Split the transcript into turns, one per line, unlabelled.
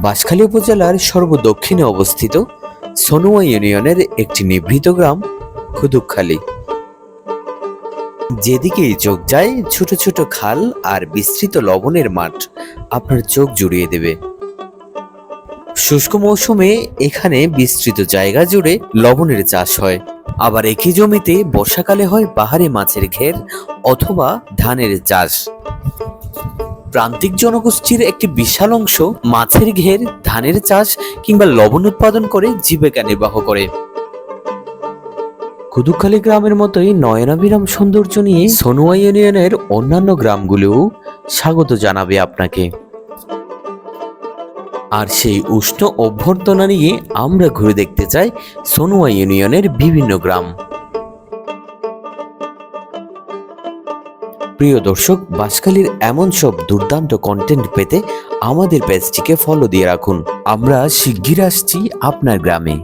বাঁশখালী উপজেলার সর্বদক্ষিণে অবস্থিত সনুয়া ইউনিয়নের একটি নিভৃত গ্রাম খুদুকখালী। যেদিকেই চোখ যায় ছোট ছোট খাল আর বিস্তৃত লবণের মাঠ আপনার চোখ জুড়িয়ে দেবে। শুষ্ক মৌসুমে এখানে বিস্তৃত জায়গা জুড়ে লবণের চাষ হয়, আবার একই জমিতে বর্ষাকালে হয় বাহারি মাছের ঘের অথবা ধানের চাষ। প্রান্তিক জনগোষ্ঠীর একটি বিশাল অংশ মাছের ঘের, ধানের চাষ কিংবা লবণ উৎপাদন করে জীবিকা নির্বাহ করে। খুদুকখালী গ্রামের মতোই নয়নাভিরাম সৌন্দর্য নিয়ে সনুয়া ইউনিয়নের অন্যান্য গ্রামগুলোও স্বাগত জানাবে আপনাকে। আর সেই উষ্ণ অভ্যর্থনা নিয়ে আমরা ঘুরে দেখতে চাই সনুয়া ইউনিয়নের বিভিন্ন গ্রাম। প্রিয় দর্শক, বাঁশখালীর এমন সব দুর্দান্ত কন্টেন্ট পেতে আমাদের পেজটিকে ফলো দিয়ে রাখুন। আমরা শিগগির আসছি আপনার গ্রামে।